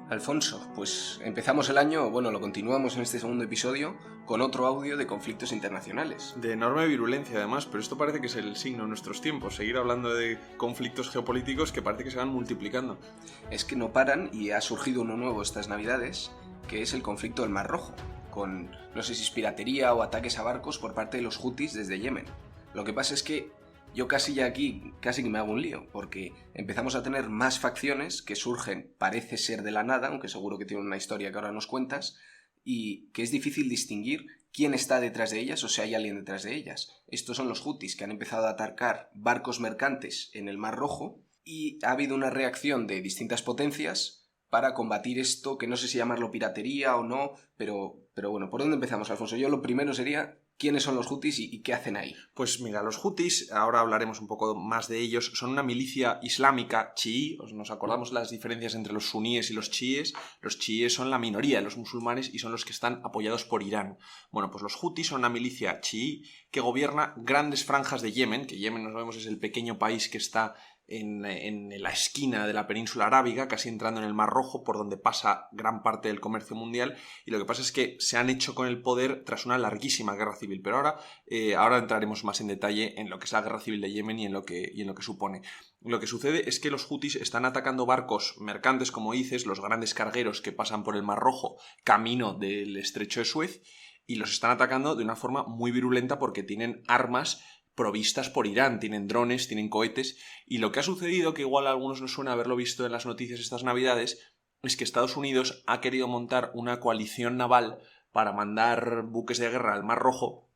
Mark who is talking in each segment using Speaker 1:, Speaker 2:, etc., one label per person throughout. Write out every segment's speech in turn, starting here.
Speaker 1: Alfonso, pues empezamos el año, bueno, lo continuamos en este segundo episodio con otro audio de conflictos internacionales.
Speaker 2: De enorme virulencia además, pero esto parece que es el signo de nuestros tiempos, seguir hablando de conflictos geopolíticos que parece que se van multiplicando.
Speaker 1: Es que no paran y ha surgido uno nuevo estas navidades, que es el conflicto del Mar Rojo, con no sé si es piratería o ataques a barcos por parte de los hutis desde Yemen. Lo que pasa es que yo casi que me hago un lío, porque empezamos a tener más facciones que surgen, parece ser de la nada, aunque seguro que tienen una historia que ahora nos cuentas, y que es difícil distinguir quién está detrás de ellas o si hay alguien detrás de ellas. Estos son los hutis que han empezado a atacar barcos mercantes en el Mar Rojo y ha habido una reacción de distintas potencias para combatir esto, que no sé si llamarlo piratería o no, pero bueno, ¿por dónde empezamos, Alfonso? Yo lo primero sería: ¿quiénes son los hutis y qué hacen ahí?
Speaker 2: Pues mira, los hutis, ahora hablaremos un poco más de ellos, son una milicia islámica chií. Nos acordamos las diferencias entre los suníes y los chiíes. Los chiíes son la minoría de los musulmanes y son los que están apoyados por Irán. Bueno, pues los hutis son una milicia chií que gobierna grandes franjas de Yemen, que Yemen, nos vemos, es el pequeño país que está en la esquina de la península arábiga, casi entrando en el Mar Rojo, por donde pasa gran parte del comercio mundial, y lo que pasa es que se han hecho con el poder tras una larguísima guerra civil. Pero ahora entraremos más en detalle en lo que es la guerra civil de Yemen y en lo que supone. Lo que sucede es que los hutis están atacando barcos mercantes, como dices, los grandes cargueros que pasan por el Mar Rojo camino del estrecho de Suez, y los están atacando de una forma muy virulenta porque tienen armas provistas por Irán, tienen drones, tienen cohetes, y lo que ha sucedido, que igual a algunos nos suena haberlo visto en las noticias estas navidades, es que Estados Unidos ha querido montar una coalición naval para mandar buques de guerra al Mar Rojo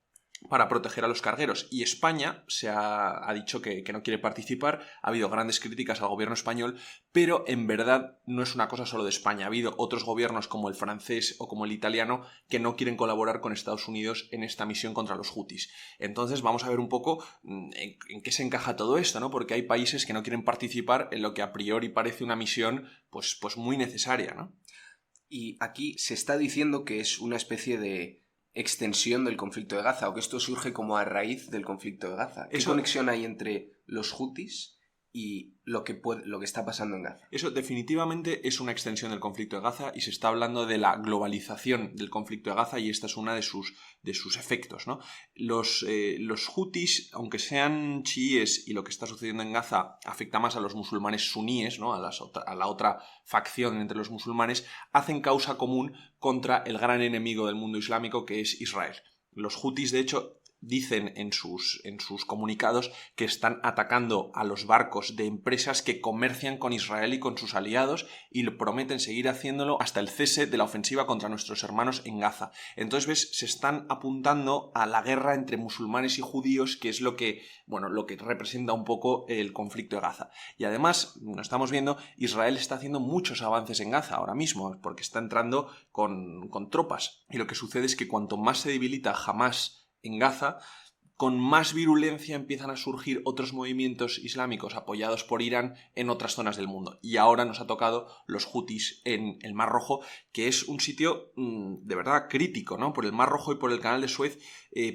Speaker 2: para proteger a los cargueros, y España ha dicho que no quiere participar. Ha habido grandes críticas al gobierno español, pero en verdad no es una cosa solo de España. Ha habido otros gobiernos como el francés o como el italiano que no quieren colaborar con Estados Unidos en esta misión contra los hutis. Entonces vamos a ver un poco en qué se encaja todo esto, ¿no? Porque hay países que no quieren participar en lo que a priori parece una misión pues muy necesaria, ¿no?
Speaker 1: Y aquí se está diciendo que es una especie de extensión del conflicto de Gaza, o que esto surge como a raíz del conflicto de Gaza. ¿Qué conexión hay entre los hutis y lo que está pasando en Gaza?
Speaker 2: Eso definitivamente es una extensión del conflicto de Gaza, y se está hablando de la globalización del conflicto de Gaza, y esta es una de sus efectos, ¿no? Los hutis, aunque sean chiíes y lo que está sucediendo en Gaza afecta más a los musulmanes suníes, ¿no? a la otra facción entre los musulmanes, hacen causa común contra el gran enemigo del mundo islámico, que es Israel. Los hutis, de hecho, dicen en sus comunicados que están atacando a los barcos de empresas que comercian con Israel y con sus aliados, y prometen seguir haciéndolo hasta el cese de la ofensiva contra nuestros hermanos en Gaza. Entonces, ¿ves? Se están apuntando a la guerra entre musulmanes y judíos, que es lo que representa un poco el conflicto de Gaza. Y además, nos estamos viendo, Israel está haciendo muchos avances en Gaza ahora mismo, porque está entrando con tropas. Y lo que sucede es que cuanto más se debilita Hamás en Gaza, con más virulencia empiezan a surgir otros movimientos islámicos apoyados por Irán en otras zonas del mundo. Y ahora nos ha tocado los hutis en el Mar Rojo, que es un sitio de verdad crítico, ¿no? Por el Mar Rojo y por el Canal de Suez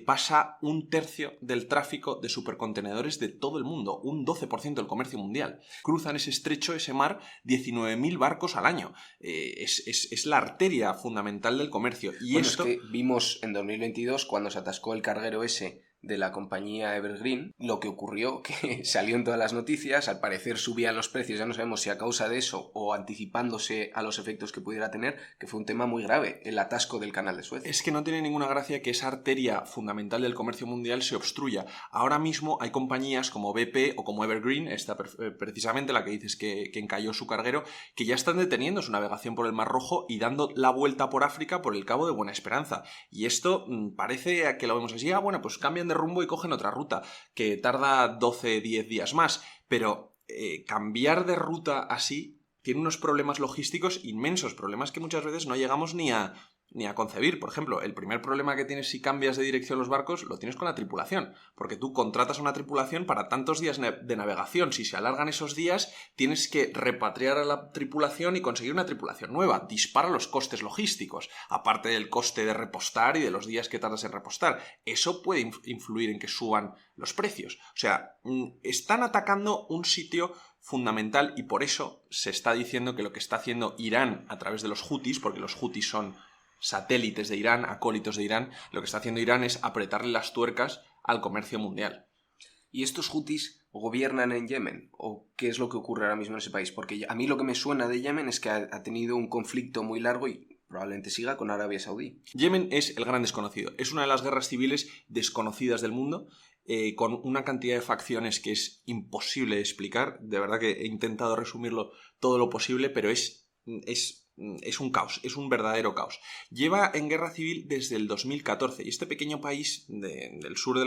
Speaker 2: pasa 1/3 del tráfico de supercontenedores de todo el mundo, un 12% del comercio mundial. Cruzan ese estrecho, ese mar, 19.000 barcos al año. Es la arteria fundamental del comercio. Y
Speaker 1: bueno, es que vimos en 2022, cuando se atascó el carguero ese de la compañía Evergreen, lo que ocurrió, que salió en todas las noticias, al parecer subían los precios, ya no sabemos si a causa de eso o anticipándose a los efectos que pudiera tener, que fue un tema muy grave, el atasco del Canal de Suez.
Speaker 2: Es que no tiene ninguna gracia que esa arteria fundamental del comercio mundial se obstruya. Ahora mismo hay compañías como BP o como Evergreen, esta precisamente la que dices que encalló su carguero, que ya están deteniendo su navegación por el Mar Rojo y dando la vuelta por África por el Cabo de Buena Esperanza. Y esto parece que lo vemos así, bueno, pues cambian de rumbo y cogen otra ruta, que tarda 12-10 días más, pero cambiar de ruta así tiene unos problemas logísticos inmensos, problemas que muchas veces no llegamos ni a ni a concebir. Por ejemplo, el primer problema que tienes si cambias de dirección los barcos lo tienes con la tripulación, porque tú contratas a una tripulación para tantos días de navegación. Si se alargan esos días, tienes que repatriar a la tripulación y conseguir una tripulación nueva. Dispara los costes logísticos, aparte del coste de repostar y de los días que tardas en repostar. Eso puede influir en que suban los precios. O sea, están atacando un sitio fundamental y por eso se está diciendo que lo que está haciendo Irán a través de los hutis, porque los hutis son satélites de Irán, acólitos de Irán, lo que está haciendo Irán es apretarle las tuercas al comercio mundial.
Speaker 1: ¿Y estos hutis gobiernan en Yemen? ¿O qué es lo que ocurre ahora mismo en ese país? Porque a mí lo que me suena de Yemen es que ha tenido un conflicto muy largo y probablemente siga con Arabia Saudí.
Speaker 2: Yemen es el gran desconocido. Es una de las guerras civiles desconocidas del mundo, con una cantidad de facciones que es imposible de explicar. De verdad que he intentado resumirlo todo lo posible, pero es un caos, es un verdadero caos. Lleva en guerra civil desde el 2014 y este pequeño país del sur de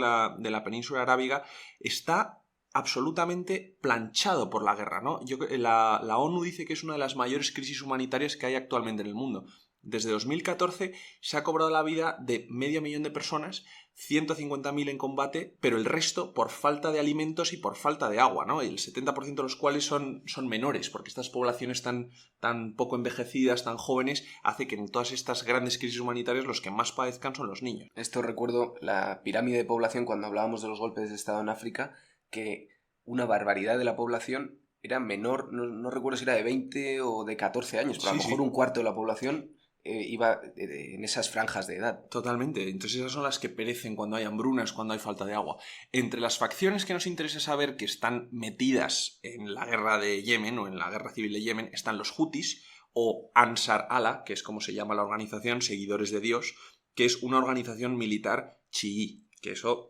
Speaker 2: la península arábiga está absolutamente planchado por la guerra, ¿no? La ONU dice que es una de las mayores crisis humanitarias que hay actualmente en el mundo. Desde 2014 se ha cobrado la vida de 500.000 de personas, 150.000 en combate, pero el resto por falta de alimentos y por falta de agua, ¿no? Y el 70% de los cuales son menores, porque estas poblaciones tan poco envejecidas, tan jóvenes, hace que en todas estas grandes crisis humanitarias los que más padezcan son los niños.
Speaker 1: Esto recuerdo la pirámide de población cuando hablábamos de los golpes de Estado en África, que una barbaridad de la población era menor, no recuerdo si era de 20 o de 14 años, pero a lo mejor un cuarto de la población iba en esas franjas de edad.
Speaker 2: Totalmente. Entonces esas son las que perecen cuando hay hambrunas, cuando hay falta de agua. Entre las facciones que nos interesa saber que están metidas en la guerra de Yemen o en la guerra civil de Yemen están los hutis o Ansar Allah, que es como se llama la organización, Seguidores de Dios, que es una organización militar chií, que eso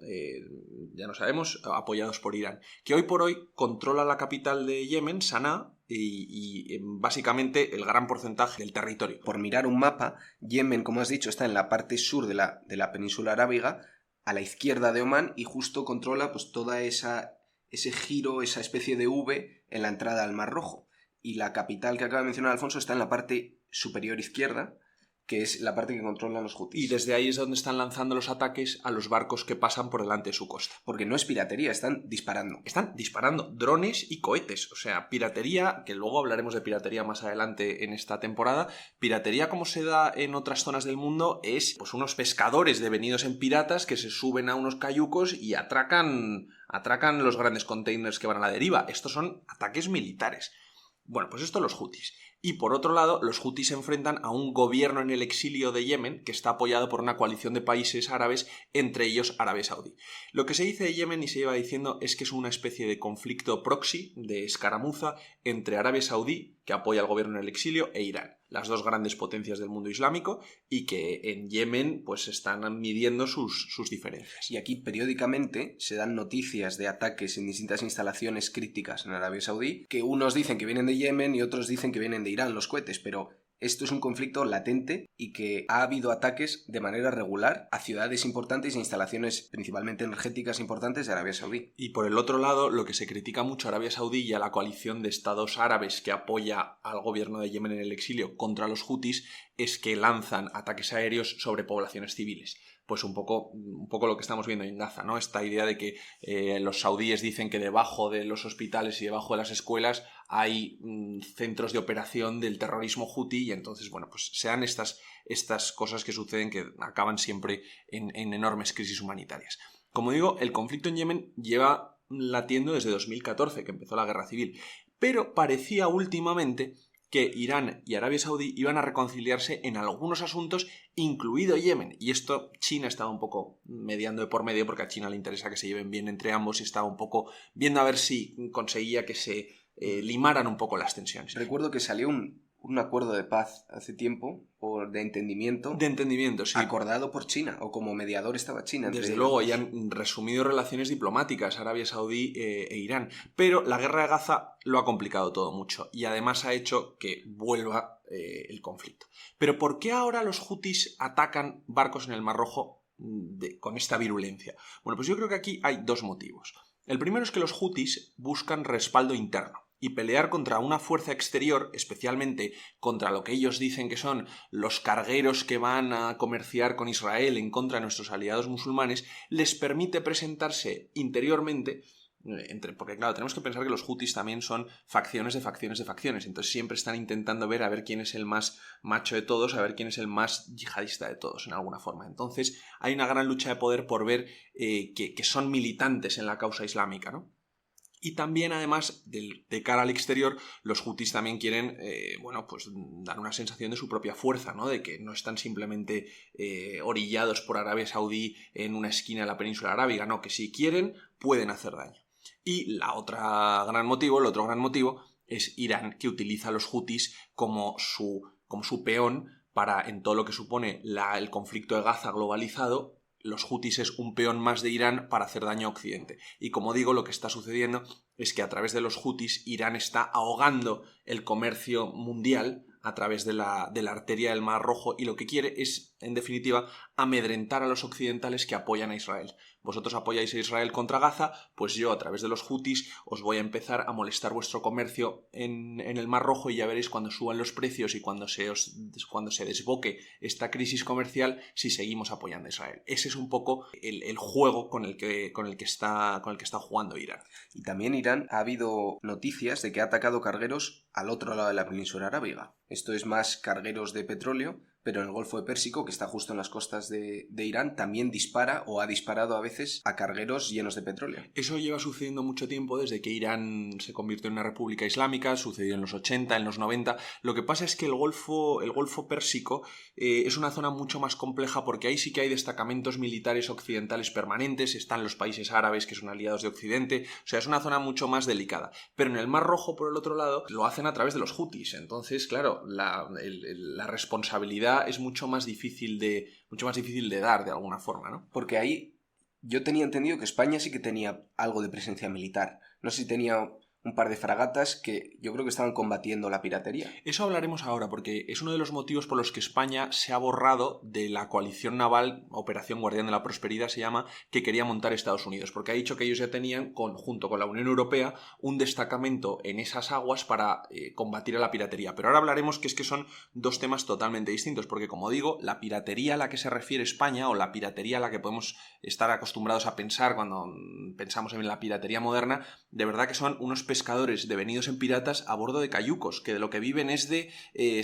Speaker 2: ya no sabemos, apoyados por Irán, que hoy por hoy controla la capital de Yemen, Sanaa, y básicamente el gran porcentaje del territorio.
Speaker 1: Por mirar un mapa, Yemen, como has dicho, está en la parte sur de la península arábiga, a la izquierda de Omán, y justo controla pues toda ese giro, esa especie de V en la entrada al Mar Rojo. Y la capital que acaba de mencionar Alfonso está en la parte superior izquierda, que es la parte que controlan los hutis.
Speaker 2: Y desde ahí es donde están lanzando los ataques a los barcos que pasan por delante de su costa.
Speaker 1: Porque no es piratería, están disparando.
Speaker 2: Están disparando drones y cohetes. O sea, piratería, que luego hablaremos de piratería más adelante en esta temporada. Piratería, como se da en otras zonas del mundo, es pues unos pescadores devenidos en piratas que se suben a unos cayucos y atracan los grandes containers que van a la deriva. Estos son ataques militares. Bueno, pues esto los hutis. Y por otro lado, los hutis se enfrentan a un gobierno en el exilio de Yemen que está apoyado por una coalición de países árabes, entre ellos Arabia Saudí. Lo que se dice de Yemen y se lleva diciendo es que es una especie de conflicto proxy, de escaramuza, entre Arabia Saudí, que apoya al gobierno en el exilio, e Irán, las dos grandes potencias del mundo islámico, y que en Yemen pues están midiendo sus diferencias.
Speaker 1: Y aquí periódicamente se dan noticias de ataques en distintas instalaciones críticas en Arabia Saudí, que unos dicen que vienen de Yemen y otros dicen que vienen de Irán los cohetes, pero esto es un conflicto latente y que ha habido ataques de manera regular a ciudades importantes e instalaciones principalmente energéticas importantes de Arabia Saudí.
Speaker 2: Y por el otro lado, lo que se critica mucho a Arabia Saudí y a la coalición de estados árabes que apoya al gobierno de Yemen en el exilio contra los hutis es que lanzan ataques aéreos sobre poblaciones civiles. Pues un poco lo que estamos viendo en Gaza, ¿no? Esta idea de que los saudíes dicen que debajo de los hospitales y debajo de las escuelas hay centros de operación del terrorismo huti y entonces, bueno, pues sean estas cosas que suceden que acaban siempre en enormes crisis humanitarias. Como digo, el conflicto en Yemen lleva latiendo desde 2014, que empezó la guerra civil, pero parecía últimamente que Irán y Arabia Saudí iban a reconciliarse en algunos asuntos, incluido Yemen. Y esto China estaba un poco mediando de por medio, porque a China le interesa que se lleven bien entre ambos y estaba un poco viendo a ver si conseguía que se limaran un poco las tensiones.
Speaker 1: Recuerdo que salió un acuerdo de paz hace tiempo, o de entendimiento.
Speaker 2: De entendimiento, sí.
Speaker 1: Acordado por China, o como mediador estaba China.
Speaker 2: Desde luego, ya han resumido relaciones diplomáticas Arabia Saudí e Irán. Pero la guerra de Gaza lo ha complicado todo mucho y además ha hecho que vuelva el conflicto. Pero ¿por qué ahora los hutis atacan barcos en el Mar Rojo con esta virulencia? Bueno, pues yo creo que aquí hay dos motivos. El primero es que los hutis buscan respaldo interno. y pelear contra una fuerza exterior, especialmente contra lo que ellos dicen que son los cargueros que van a comerciar con Israel en contra de nuestros aliados musulmanes, les permite presentarse interiormente. Porque claro, tenemos que pensar que los hutis también son facciones de facciones de facciones, entonces siempre están intentando ver a ver quién es el más macho de todos, a ver quién es el más yihadista de todos, en alguna forma. Entonces hay una gran lucha de poder por ver que son militantes en la causa islámica, ¿no? Y también, además, de cara al exterior, los hutis también quieren, pues dar una sensación de su propia fuerza, ¿no? De que no están simplemente orillados por Arabia Saudí en una esquina de la península arábiga, no, que si quieren, pueden hacer daño. Y el otro gran motivo es Irán, que utiliza a los hutis como su peón para, en todo lo que supone el conflicto de Gaza globalizado. Los hutis es un peón más de Irán para hacer daño a Occidente. Y como digo, lo que está sucediendo es que a través de los hutis Irán está ahogando el comercio mundial a través de la arteria del Mar Rojo, y lo que quiere es, en definitiva, amedrentar a los occidentales que apoyan a Israel. Vosotros apoyáis a Israel contra Gaza, pues yo a través de los hutis os voy a empezar a molestar vuestro comercio en el Mar Rojo, y ya veréis cuando suban los precios y cuando se desboque esta crisis comercial si seguimos apoyando a Israel. Ese es un poco el juego con el que está jugando Irán.
Speaker 1: Y también Irán ha habido noticias de que ha atacado cargueros al otro lado de la península arábiga. Esto es más cargueros de petróleo, pero en el Golfo de Pérsico, que está justo en las costas de Irán, también dispara o ha disparado a veces a cargueros llenos de petróleo.
Speaker 2: Eso lleva sucediendo mucho tiempo, desde que Irán se convirtió en una república islámica, sucedió en los 80, en los 90. Lo que pasa es que el Golfo Pérsico es una zona mucho más compleja, porque ahí sí que hay destacamentos militares occidentales permanentes, están los países árabes que son aliados de Occidente, o sea, es una zona mucho más delicada. Pero en el Mar Rojo, por el otro lado, lo hacen a través de los hutis. Entonces, claro, la responsabilidad es mucho más difícil de dar de alguna forma, ¿no?
Speaker 1: Porque ahí yo tenía entendido que España sí que tenía algo de presencia militar. No sé si tenía un par de fragatas que yo creo que estaban combatiendo la piratería.
Speaker 2: Eso hablaremos ahora, porque es uno de los motivos por los que España se ha borrado de la coalición naval, Operación Guardián de la Prosperidad se llama, que quería montar Estados Unidos, porque ha dicho que ellos ya tenían, junto con la Unión Europea, un destacamento en esas aguas para combatir a la piratería. Pero ahora hablaremos que son dos temas totalmente distintos, porque como digo, la piratería a la que se refiere España, o la piratería a la que podemos estar acostumbrados a pensar cuando pensamos en la piratería moderna, de verdad que son unos pescadores devenidos en piratas a bordo de cayucos, que de lo que viven es de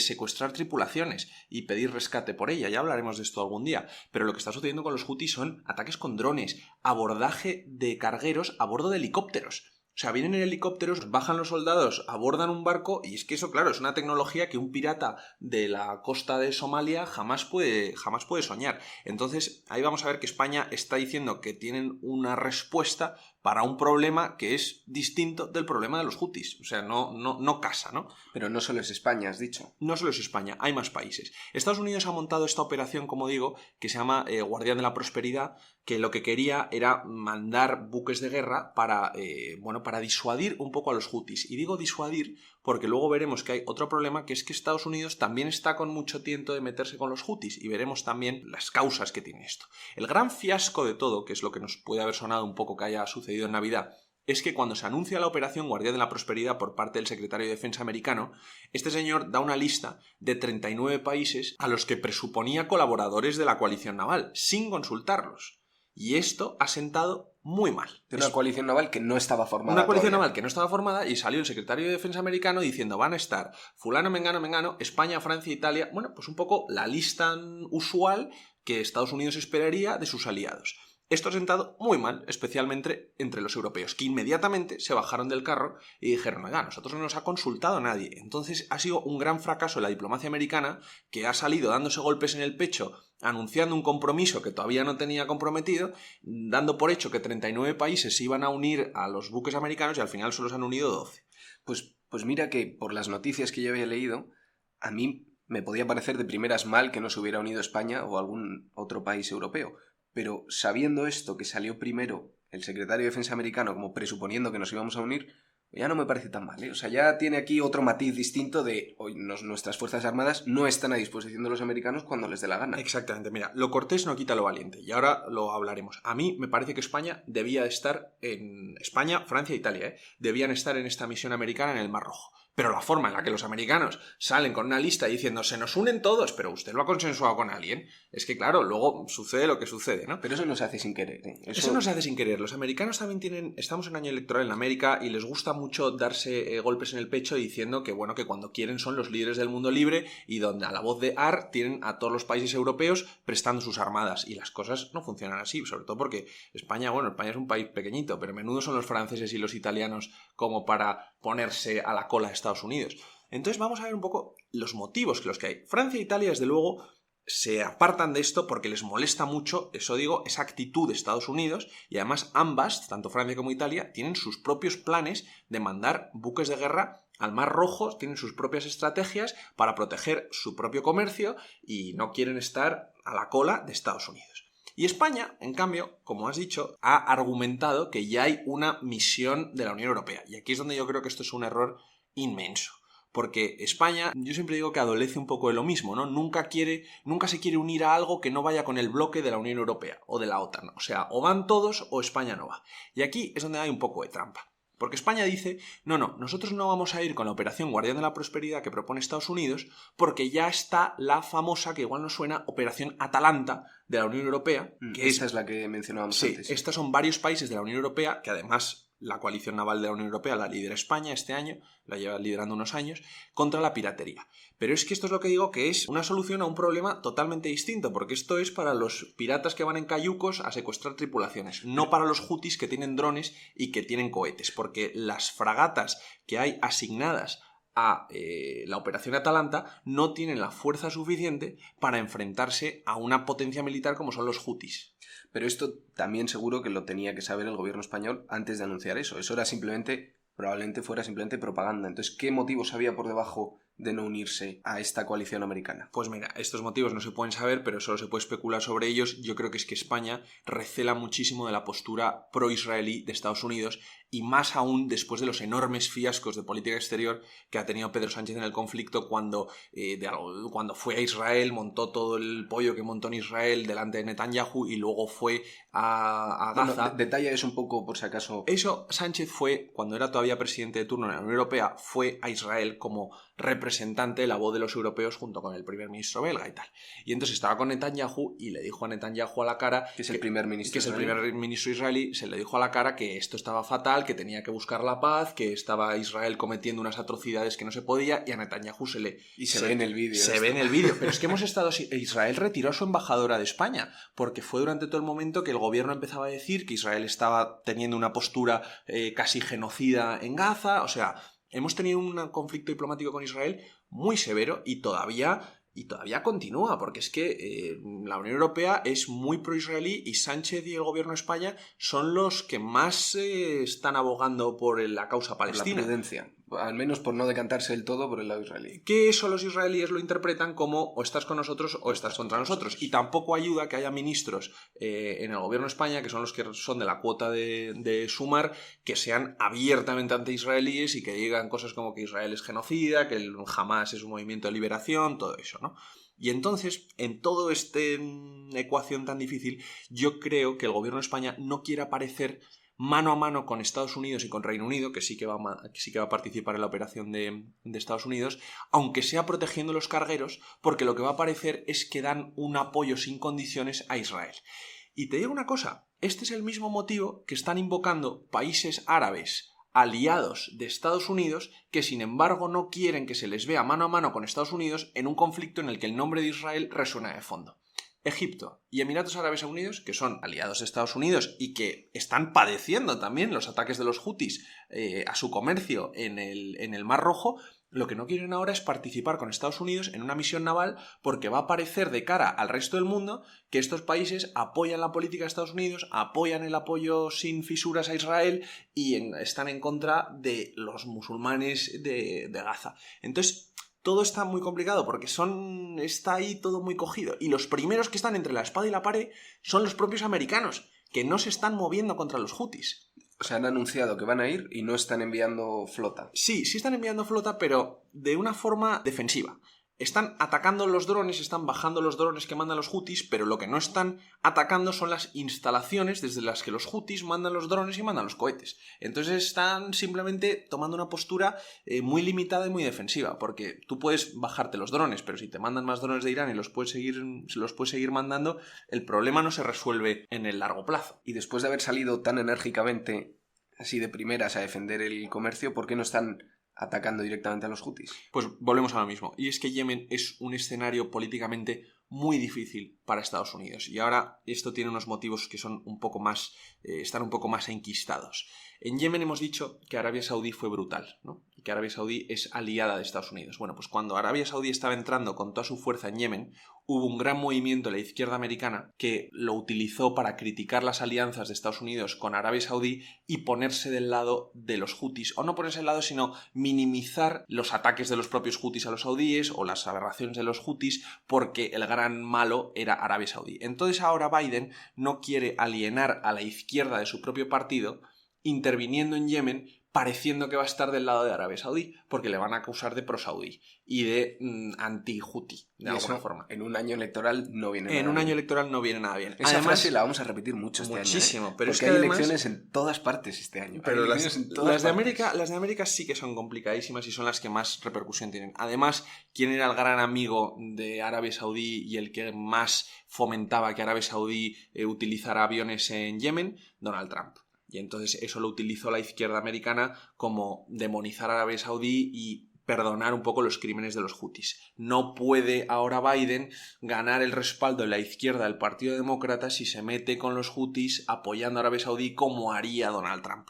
Speaker 2: secuestrar tripulaciones y pedir rescate por ella. Ya hablaremos de esto algún día. Pero lo que está sucediendo con los hutis son ataques con drones, abordaje de cargueros a bordo de helicópteros. O sea, vienen en helicópteros, bajan los soldados, abordan un barco, y es que eso, claro, es una tecnología que un pirata de la costa de Somalia jamás puede soñar. Entonces, ahí vamos a ver que España está diciendo que tienen una respuesta para un problema que es distinto del problema de los hutis. O sea, no casa, ¿no?
Speaker 1: Pero no solo es España, has dicho.
Speaker 2: No solo es España, hay más países. Estados Unidos ha montado esta operación, como digo, que se llama Guardián de la Prosperidad, que lo que quería era mandar buques de guerra para disuadir un poco a los hutis. Y digo disuadir porque luego veremos que hay otro problema, que es que Estados Unidos también está con mucho tiento de meterse con los hutis, y veremos también las causas que tiene esto. El gran fiasco de todo, que es lo que nos puede haber sonado un poco que haya sucedido en Navidad, es que cuando se anuncia la operación Guardián de la Prosperidad por parte del secretario de Defensa americano, este señor da una lista de 39 países a los que presuponía colaboradores de la coalición naval, sin consultarlos. Y esto ha sentado muy mal.
Speaker 1: De una coalición naval que no estaba formada.
Speaker 2: Una coalición naval que no estaba formada, y salió el secretario de Defensa americano diciendo: van a estar fulano, mengano, España, Francia, Italia. Bueno, pues un poco la lista usual que Estados Unidos esperaría de sus aliados. Esto ha sentado muy mal, especialmente entre los europeos, que inmediatamente se bajaron del carro y dijeron: oiga, nosotros no nos ha consultado nadie. Entonces ha sido un gran fracaso la diplomacia americana, que ha salido dándose golpes en el pecho, anunciando un compromiso que todavía no tenía comprometido, dando por hecho que 39 países se iban a unir a los buques americanos, y al final solo se han unido 12.
Speaker 1: Pues mira que por las noticias que yo había leído, a mí me podía parecer de primeras mal que no se hubiera unido España o algún otro país europeo. Pero sabiendo esto, que salió primero el secretario de Defensa americano como presuponiendo que nos íbamos a unir, ya no me parece tan mal, ¿eh? O sea, ya tiene aquí otro matiz distinto de hoy nuestras Fuerzas Armadas no están a disposición de los americanos cuando les dé la gana.
Speaker 2: Exactamente, mira, lo cortés no quita lo valiente, y ahora lo hablaremos. A mí me parece que España debía estar en... España, Francia e Italia, debían estar en esta misión americana en el Mar Rojo. Pero la forma en la que los americanos salen con una lista diciendo se nos unen todos, pero usted lo ha consensuado con alguien, es que claro, luego sucede lo que sucede, ¿no?
Speaker 1: Pero eso no se hace sin querer, ¿eh?
Speaker 2: Eso no se hace sin querer. Los americanos también tienen... Estamos en año electoral en América y les gusta mucho darse golpes en el pecho diciendo que, bueno, que cuando quieren son los líderes del mundo libre y donde a la voz de AR tienen a todos los países europeos prestando sus armadas. Y las cosas no funcionan así, sobre todo porque España es un país pequeñito, pero menudo son los franceses y los italianos como para ponerse a la cola de Estados Unidos. Entonces vamos a ver un poco los motivos que hay. Francia e Italia, desde luego, se apartan de esto porque les molesta mucho, eso digo, esa actitud de Estados Unidos, y además ambas, tanto Francia como Italia, tienen sus propios planes de mandar buques de guerra al Mar Rojo, tienen sus propias estrategias para proteger su propio comercio y no quieren estar a la cola de Estados Unidos. Y España, en cambio, como has dicho, ha argumentado que ya hay una misión de la Unión Europea. Y aquí es donde yo creo que esto es un error inmenso. Porque España, yo siempre digo que adolece un poco de lo mismo, ¿no? Nunca se quiere unir a algo que no vaya con el bloque de la Unión Europea o de la OTAN. O sea, o van todos o España no va. Y aquí es donde hay un poco de trampa. Porque España dice, no, nosotros no vamos a ir con la operación Guardián de la Prosperidad que propone Estados Unidos porque ya está la famosa, que igual nos suena, Operación Atalanta de la Unión Europea.
Speaker 1: Que esta es la que mencionábamos antes.
Speaker 2: Sí, estos son varios países de la Unión Europea que además... La coalición naval de la Unión Europea la lidera España este año, la lleva liderando unos años, contra la piratería. Pero es que esto es lo que digo, que es una solución a un problema totalmente distinto, porque esto es para los piratas que van en cayucos a secuestrar tripulaciones, no para los hutis que tienen drones y que tienen cohetes, porque las fragatas que hay asignadas a la operación Atalanta no tienen la fuerza suficiente para enfrentarse a una potencia militar como son los hutis.
Speaker 1: Pero esto también seguro que lo tenía que saber el gobierno español antes de anunciar eso. Eso era probablemente fuera simplemente propaganda. Entonces, ¿qué motivos había por debajo de no unirse a esta coalición americana?
Speaker 2: Pues mira, estos motivos no se pueden saber, pero solo se puede especular sobre ellos. Yo creo que es que España recela muchísimo de la postura pro-israelí de Estados Unidos, y más aún después de los enormes fiascos de política exterior que ha tenido Pedro Sánchez en el conflicto cuando fue a Israel, montó todo el pollo que montó en Israel delante de Netanyahu y luego fue a Gaza.
Speaker 1: Bueno, detalla eso un poco por si acaso.
Speaker 2: Eso, Sánchez fue, cuando era todavía presidente de turno en la Unión Europea, fue a Israel como representante de la voz de los europeos junto con el primer ministro belga y tal. Y entonces estaba con Netanyahu y le dijo a Netanyahu a la cara...
Speaker 1: Que es el primer ministro
Speaker 2: israelí, se le dijo a la cara que esto estaba fatal, que tenía que buscar la paz, que estaba Israel cometiendo unas atrocidades que no se podía, y a Netanyahu se ve en el vídeo. Se ve en el vídeo. Pero es que Israel retiró a su embajadora de España, porque fue durante todo el momento que el gobierno empezaba a decir que Israel estaba teniendo una postura casi genocida en Gaza. O sea, hemos tenido un conflicto diplomático con Israel muy severo y todavía continúa, porque es que la Unión Europea es muy pro-israelí y Sánchez y el gobierno de España son los que más están abogando por la causa palestina.
Speaker 1: Por la prudencia, al menos por no decantarse del todo por el lado israelí.
Speaker 2: Que eso los israelíes lo interpretan como o estás con nosotros o estás contra nosotros. Y tampoco ayuda que haya ministros en el gobierno de España, que son los que son de la cuota de Sumar, que sean abiertamente anti-israelíes y que digan cosas como que Israel es genocida, que el Hamas es un movimiento de liberación, todo eso, ¿no? Y entonces, en toda esta ecuación tan difícil, yo creo que el gobierno de España no quiere aparecer mano a mano con Estados Unidos y con Reino Unido, que sí que va a participar en la operación de Estados Unidos, aunque sea protegiendo los cargueros, porque lo que va a parecer es que dan un apoyo sin condiciones a Israel. Y te digo una cosa, este es el mismo motivo que están invocando países árabes aliados de Estados Unidos, que sin embargo no quieren que se les vea mano a mano con Estados Unidos en un conflicto en el que el nombre de Israel resuena de fondo. Egipto y Emiratos Árabes Unidos, que son aliados de Estados Unidos y que están padeciendo también los ataques de los hutis a su comercio en el Mar Rojo, lo que no quieren ahora es participar con Estados Unidos en una misión naval, porque va a parecer de cara al resto del mundo que estos países apoyan la política de Estados Unidos, apoyan el apoyo sin fisuras a Israel y están en contra de los musulmanes de Gaza. Entonces, todo está muy complicado porque está ahí todo muy cogido. Y los primeros que están entre la espada y la pared son los propios americanos, que no se están moviendo contra los hutis.
Speaker 1: O sea, han anunciado que van a ir y no están enviando flota.
Speaker 2: Sí están enviando flota, pero de una forma defensiva. Están atacando los drones, están bajando los drones que mandan los hutis, pero lo que no están atacando son las instalaciones desde las que los hutis mandan los drones y mandan los cohetes. Entonces están simplemente tomando una postura muy limitada y muy defensiva, porque tú puedes bajarte los drones, pero si te mandan más drones de Irán y los puedes seguir mandando, el problema no se resuelve en el largo plazo.
Speaker 1: Y después de haber salido tan enérgicamente, así de primeras, a defender el comercio, ¿por qué no están atacando directamente a los hutis?
Speaker 2: Pues volvemos a lo mismo. Y es que Yemen es un escenario políticamente muy difícil para Estados Unidos. Y ahora esto tiene unos motivos que son un poco más, están un poco más enquistados. En Yemen hemos dicho que Arabia Saudí fue brutal, ¿no? Y que Arabia Saudí es aliada de Estados Unidos. Bueno, pues cuando Arabia Saudí estaba entrando con toda su fuerza en Yemen, hubo un gran movimiento de la izquierda americana que lo utilizó para criticar las alianzas de Estados Unidos con Arabia Saudí y ponerse del lado de los hutis, o no ponerse del lado, sino minimizar los ataques de los propios hutis a los saudíes o las aberraciones de los hutis, porque el gran malo era Arabia Saudí. Entonces ahora Biden no quiere alienar a la izquierda de su propio partido interviniendo en Yemen, pareciendo que va a estar del lado de Arabia Saudí, porque le van a acusar de pro-saudí y de anti-Houthi, de alguna forma.
Speaker 1: En un año electoral no viene nada bien.
Speaker 2: En un año electoral no viene nada bien.
Speaker 1: Esa frase la vamos a repetir mucho este año.
Speaker 2: Muchísimo, pero es
Speaker 1: que
Speaker 2: que
Speaker 1: hay
Speaker 2: además,
Speaker 1: elecciones en todas partes este año.
Speaker 2: Pero las de América sí que son complicadísimas y son las que más repercusión tienen. Además, ¿quién era el gran amigo de Arabia Saudí y el que más fomentaba que Arabia Saudí utilizara aviones en Yemen? Donald Trump. Y entonces eso lo utilizó la izquierda americana como demonizar a Arabia Saudí y perdonar un poco los crímenes de los hutis. No puede ahora Biden ganar el respaldo de la izquierda del Partido Demócrata si se mete con los hutis apoyando a Arabia Saudí como haría Donald Trump.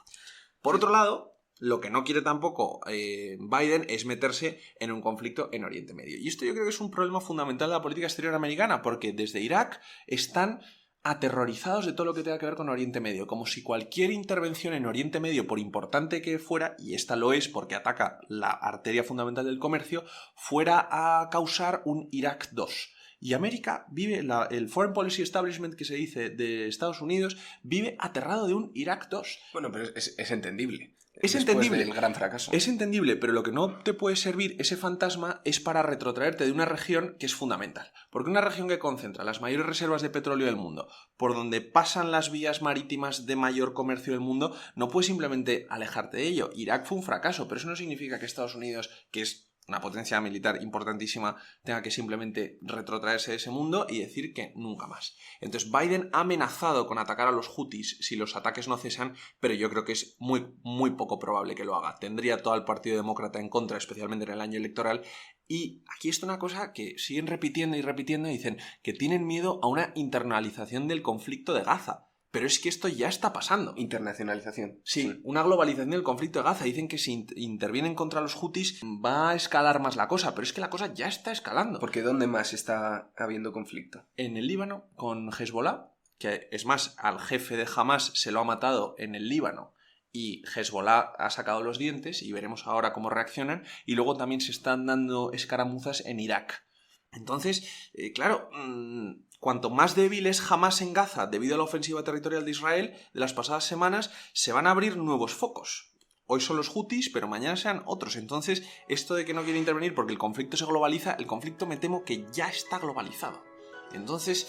Speaker 2: Por otro lado, lo que no quiere tampoco Biden es meterse en un conflicto en Oriente Medio. Y esto yo creo que es un problema fundamental de la política exterior americana, porque desde Irak están aterrorizados de todo lo que tenga que ver con Oriente Medio, como si cualquier intervención en Oriente Medio, por importante que fuera, y esta lo es porque ataca la arteria fundamental del comercio, fuera a causar un Irak 2. Y América vive, el Foreign Policy Establishment que se dice de Estados Unidos, vive aterrado de un Irak 2.
Speaker 1: Bueno, pero es entendible.
Speaker 2: Es entendible.
Speaker 1: Del gran fracaso.
Speaker 2: Es entendible, pero lo que no te puede servir ese fantasma es para retrotraerte de una región que es fundamental. Porque una región que concentra las mayores reservas de petróleo del mundo, por donde pasan las vías marítimas de mayor comercio del mundo, no puedes simplemente alejarte de ello. Irak fue un fracaso, pero eso no significa que Estados Unidos, que es una potencia militar importantísima, tenga que simplemente retrotraerse de ese mundo y decir que nunca más. Entonces Biden ha amenazado con atacar a los hutis si los ataques no cesan, pero yo creo que es muy, muy poco probable que lo haga. Tendría todo el Partido Demócrata en contra, especialmente en el año electoral. Y aquí está una cosa que siguen repitiendo y repitiendo y dicen que tienen miedo a una internalización del conflicto de Gaza. Pero es que esto ya está pasando.
Speaker 1: Internacionalización.
Speaker 2: Sí, una globalización del conflicto de Gaza. Dicen que si intervienen contra los hutis va a escalar más la cosa, pero es que la cosa ya está escalando.
Speaker 1: Porque ¿dónde más está habiendo conflicto?
Speaker 2: En el Líbano, con Hezbollah, que es más, al jefe de Hamas se lo ha matado en el Líbano y Hezbollah ha sacado los dientes y veremos ahora cómo reaccionan. Y luego también se están dando escaramuzas en Irak. Entonces, claro, cuanto más débil es Hamas en Gaza debido a la ofensiva territorial de Israel de las pasadas semanas, se van a abrir nuevos focos. Hoy son los hutis, pero mañana sean otros. Entonces, esto de que no quiere intervenir porque el conflicto se globaliza, el conflicto me temo que ya está globalizado. Entonces,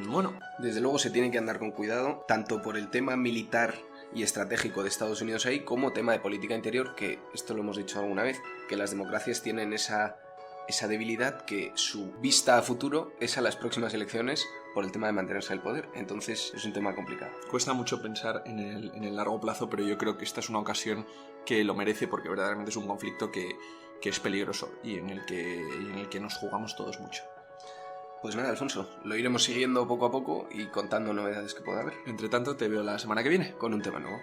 Speaker 2: bueno.
Speaker 1: Desde luego se tiene que andar con cuidado, tanto por el tema militar y estratégico de Estados Unidos ahí, como tema de política interior, que esto lo hemos dicho alguna vez, que las democracias tienen esa debilidad, que su vista a futuro es a las próximas elecciones por el tema de mantenerse en el poder. Entonces es un tema complicado.
Speaker 2: Cuesta mucho pensar en el largo plazo, pero yo creo que esta es una ocasión que lo merece, porque verdaderamente es un conflicto que es peligroso y en el que nos jugamos todos mucho.
Speaker 1: Pues nada, Alfonso, lo iremos siguiendo poco a poco y contando novedades que pueda haber.
Speaker 2: Entre tanto, te veo la semana que viene
Speaker 1: con un tema nuevo.